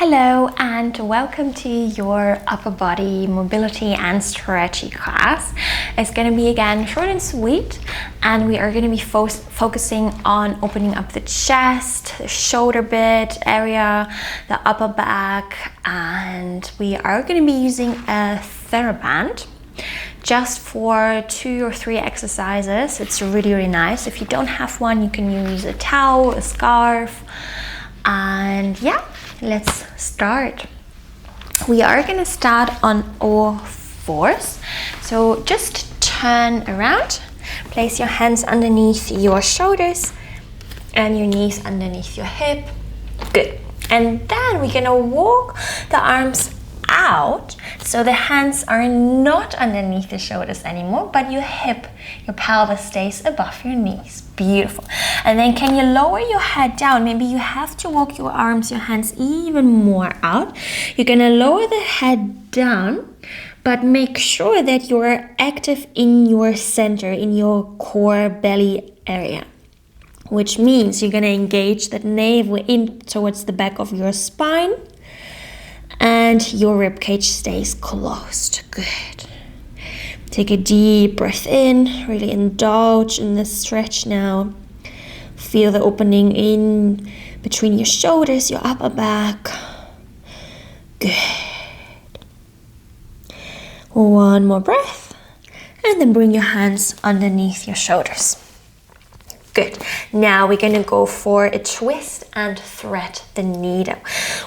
Hello and welcome to your upper body mobility and stretchy class. It's going to be again short and sweet, and we are going to be focusing on opening up the chest, the shoulder bit area, the upper back, and we are going to be using a Theraband just for 2 or 3 exercises. It's really nice. If you don't have one, you can use a towel, a scarf, and yeah, let's start. We are going to start on all fours. So just turn around, place your hands underneath your shoulders and your knees underneath your hip. Good. And then we're going to walk the arms out so the hands are not underneath the shoulders anymore, but your hip, your pelvis stays above your knees. Beautiful. And then can you lower your head down? Maybe you have to walk your arms, your hands even more out. You're gonna lower the head down, but make sure that you're active in your center, in your core belly area, which means you're gonna engage that navel in towards the back of your spine, and your rib cage stays closed. Good. Take a deep breath in, really indulge in this stretch now. Feel the opening in between your shoulders, your upper back. Good. One more breath, and then bring your hands underneath your shoulders. Good. Now we're going to go for a twist and thread the needle.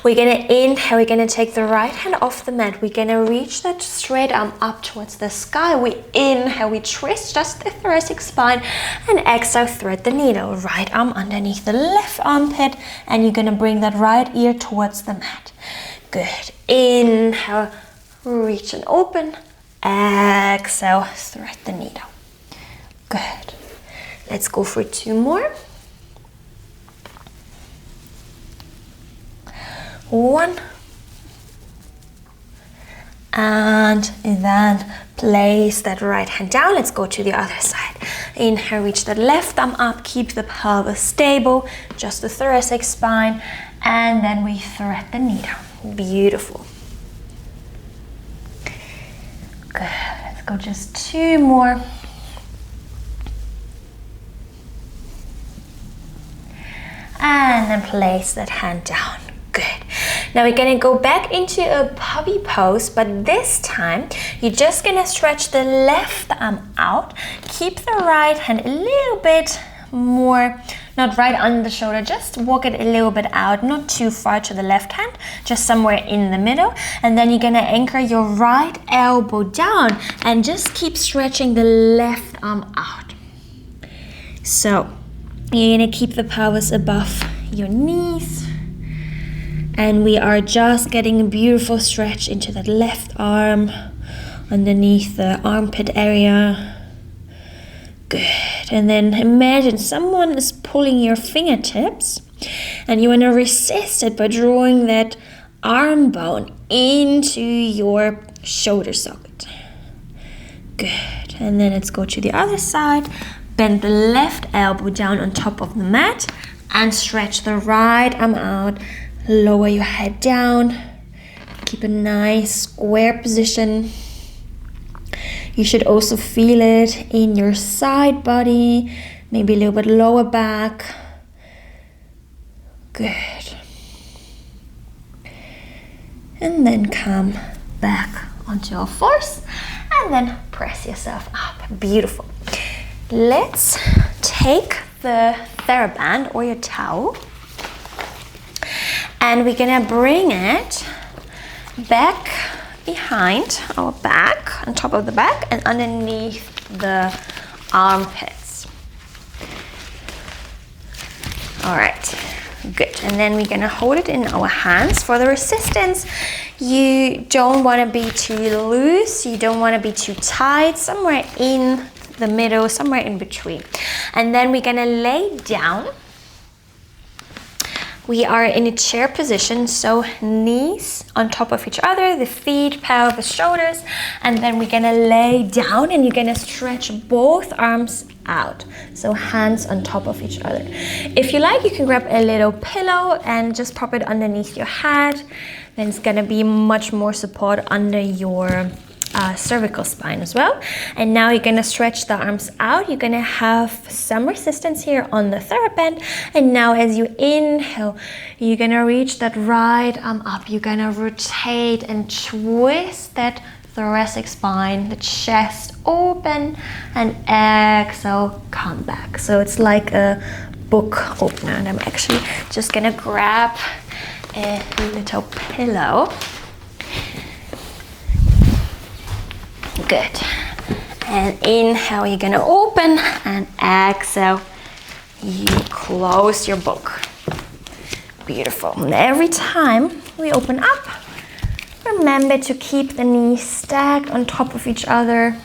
We're going to inhale, we're going to take the right hand off the mat. We're going to reach that straight arm up towards the sky. We inhale, we twist just the thoracic spine, and exhale, thread the needle. Right arm underneath the left armpit, and you're going to bring that right ear towards the mat. Good. Inhale, reach and open. Exhale, thread the needle. Good. Let's go for 2 more. 1. And then place that right hand down. Let's go to the other side. Inhale, reach that left arm up. Keep the pelvis stable, just the thoracic spine. And then we thread the needle. Beautiful. Good. Let's go just 2 more. And then place that hand down. Good. Now we're going to go back into a puppy pose, but this time you're just going to stretch the left arm out. Keep the right hand a little bit more, not right on the shoulder, just walk it a little bit out, not too far to the left hand, just somewhere in the middle. And then you're going to anchor your right elbow down and just keep stretching the left arm out. So you're going to keep the pelvis above your knees, and we are just getting a beautiful stretch into that left arm underneath the armpit area. Good. And then imagine someone is pulling your fingertips, and you want to resist it by drawing that arm bone into your shoulder socket. Good. And then let's go to the other side. Bend the left elbow down on top of the mat and stretch the right arm out. Lower your head down. Keep a nice square position. You should also feel it in your side body, maybe a little bit lower back. Good. And then come back onto all fours and then press yourself up. Beautiful. Let's take the Theraband or your towel, and we're gonna bring it back behind our back, on top of the back and underneath the armpits. All right, good. And then we're gonna hold it in our hands. For the resistance, you don't wanna be too loose, you don't wanna be too tight, somewhere in the middle, somewhere in between. And then we're gonna lay down. we are in a chair position, so knees on top of each other, the feet, pelvis, shoulders, and then we're gonna lay down and you're gonna stretch both arms out. So hands on top of each other. If you like, you can grab a little pillow and just pop it underneath your head. Then it's gonna be much more support under your cervical spine as well. And now you're gonna stretch the arms out. You're gonna have some resistance here on the Theraband. And now as you inhale, you're gonna reach that right arm up. You're gonna rotate and twist that thoracic spine, the chest open, and exhale, come back. So it's like a book opener. And I'm actually just gonna grab a little pillow. Good. And inhale, you're gonna open, and exhale, you close your book. Beautiful. And every time we open up, remember to keep the knees stacked on top of each other.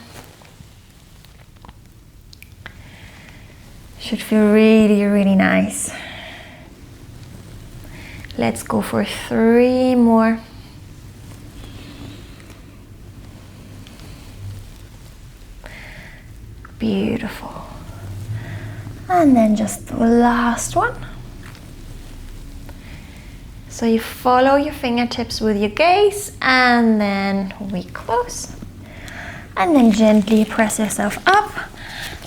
Should feel really, really nice. Let's go for 3 more. Beautiful. And then just the last one. So you follow your fingertips with your gaze, and then we close. And then gently press yourself up,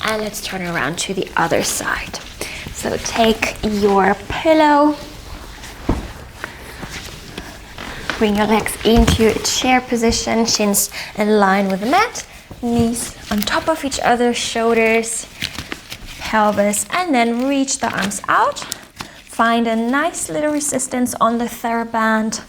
and let's turn around to the other side. So take your pillow, bring your legs into a chair position, shins in line with the mat, knees on top of each other, shoulders, pelvis, and then reach the arms out. Find a nice little resistance on the Theraband.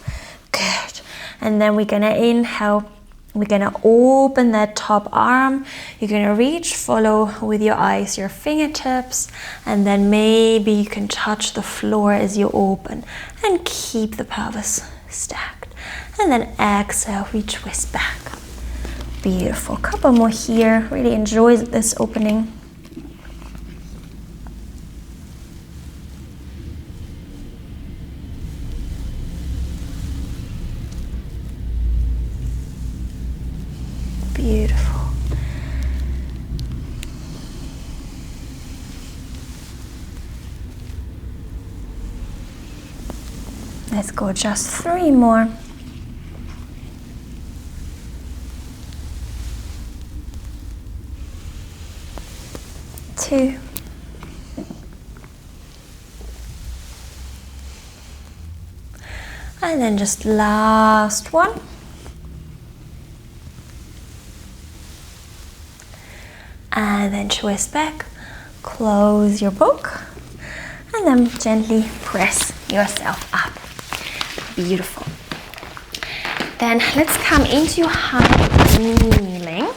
Good. And then we're gonna inhale. We're gonna open that top arm. You're gonna reach, follow with your eyes your fingertips, and then maybe you can touch the floor as you open, and keep the pelvis stacked. And then exhale, we twist back. Beautiful. Couple more here. Really enjoy this opening. Beautiful. Let's go just 3 more. 2. And then just last one. And then twist back, close your book, and then gently press yourself up. Beautiful. Then let's come into high kneeling.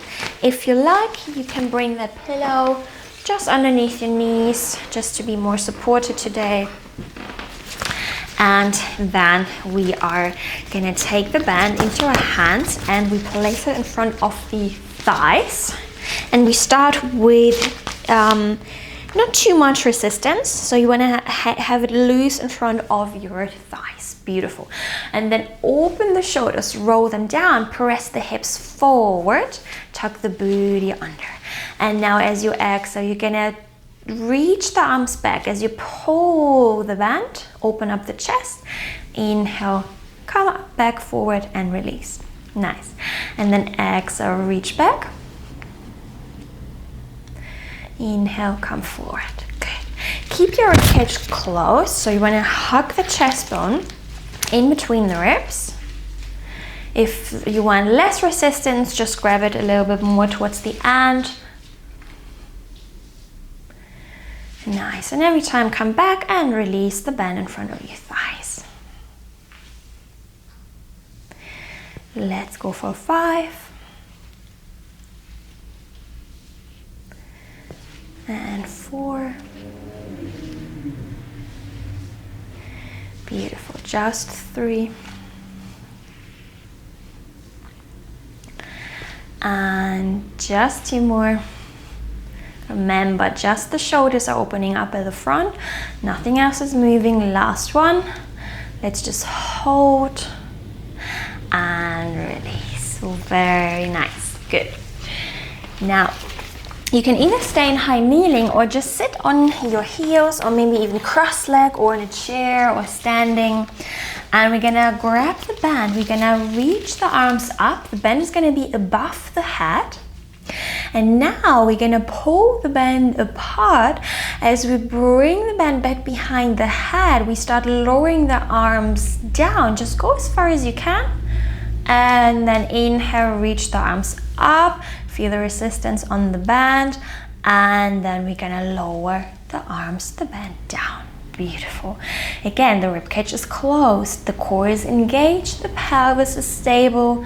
If you like, you can bring that pillow just underneath your knees, just to be more supported today. And then we are gonna take the band into our hands and we place it in front of the thighs. And we start with not too much resistance, so you want to have it loose in front of your thighs. Beautiful. And then open the shoulders, roll them down, press the hips forward, tuck the booty under. And now as you exhale, you're gonna reach the arms back as you pull the band, open up the chest, inhale, come back forward and release. Nice. And then exhale, reach back. Inhale, come forward. Good. Keep your ribcage closed, so you want to hug the chest bone in between the ribs. If you want less resistance, just grab it a little bit more towards the end. Nice. And every time come back and release the band in front of your thighs. Let's go for 5. And 4. Beautiful. Just 3. And just 2 more. Remember, just the shoulders are opening up at the front. Nothing else is moving. Last one. Let's just hold and release. Very nice. Good. Now, you can either stay in high kneeling or just sit on your heels, or maybe even cross leg or in a chair or standing. And we're gonna grab the band. We're gonna reach the arms up. The band is gonna be above the head. And now we're gonna pull the band apart. As we bring the band back behind the head, we start lowering the arms down. Just go as far as you can. And then inhale, reach the arms up. Feel the resistance on the band. And then we're gonna lower the arms, the band down. Beautiful. Again, the ribcage is closed. The core is engaged. The pelvis is stable.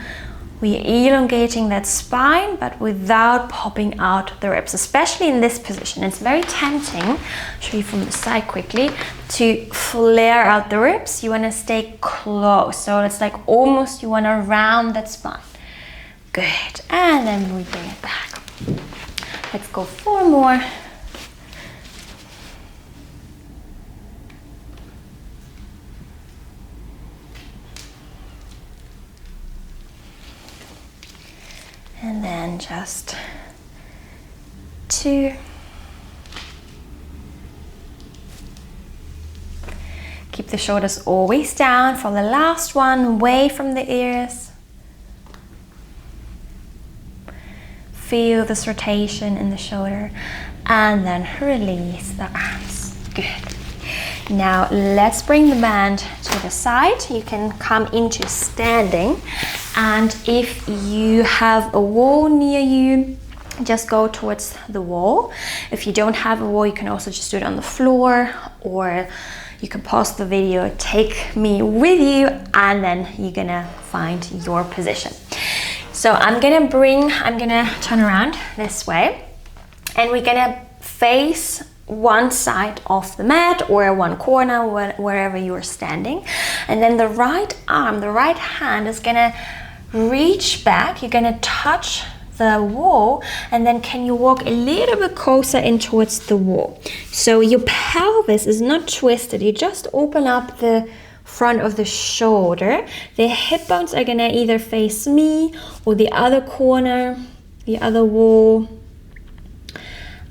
We're elongating that spine, but without popping out the ribs, especially in this position. It's very tempting, I'll show you from the side quickly, to flare out the ribs. You want to stay close. So it's like almost you want to round that spine. Good. And then we bring it back. Let's go 4 more. And then just 2. Keep the shoulders always down for the last one, away from the ears. Feel this rotation in the shoulder and then release the arms. Good. Now let's bring the band to the side. You can come into standing, and if you have a wall near you, just go towards the wall. If you don't have a wall, you can also just do it on the floor, or you can pause the video, take me with you, and then you're gonna find your position. So I'm gonna turn around this way, and we're gonna face one side of the mat or one corner, wherever you are standing. And then the right arm, the right hand is gonna reach back. You're gonna touch the wall, and then can you walk a little bit closer in towards the wall. So your pelvis is not twisted. You just open up the front of the shoulder. The hip bones are gonna either face me or the other corner, the other wall.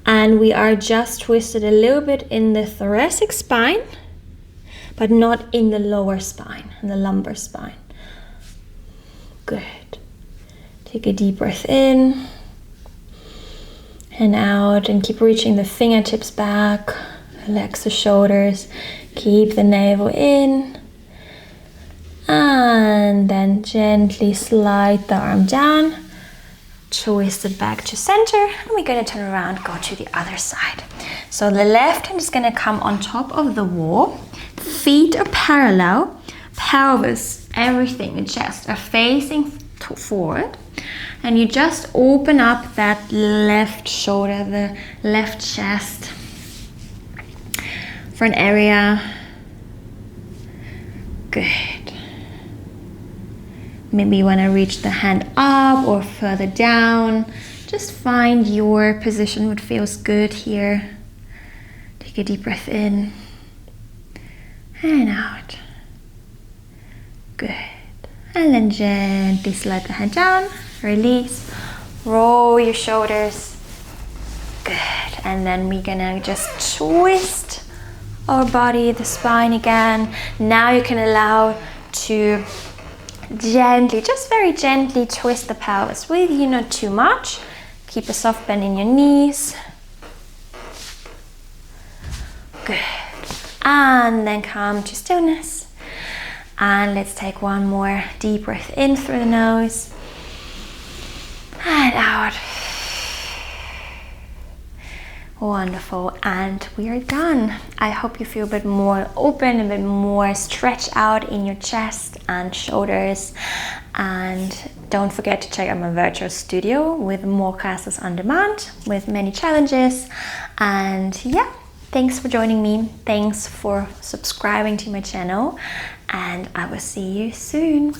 And we are just twisted a little bit in the thoracic spine, but not in the lower spine, in the lumbar spine. Good. Take a deep breath in and out, and keep reaching the fingertips back. Relax the shoulders. Keep the navel in. And then gently slide the arm down. Twist it back to center, and we're going to turn around, go to the other side. So the left hand is going to come on top of the wall. Feet are parallel, pelvis, everything, the chest are facing forward, and you just open up that left shoulder, the left chest for an area. Good. Maybe you want to reach the hand up or further down. Just find your position, what feels good here. Take a deep breath in and out. Good. And then gently slide the hand down, release, roll your shoulders. Good. And then we're gonna just twist our body, the spine again. Now you can allow to gently, just very gently twist the pelvis with you, not too much. Keep a soft bend in your knees. Good. And then come to stillness. And let's take one more deep breath in through the nose and out. Wonderful, and we are done. I hope you feel a bit more open, a bit more stretched out in your chest and shoulders. And don't forget to check out my virtual studio with more classes on demand, with many challenges. And yeah, thanks for joining me. Thanks for subscribing to my channel, and I will see you soon.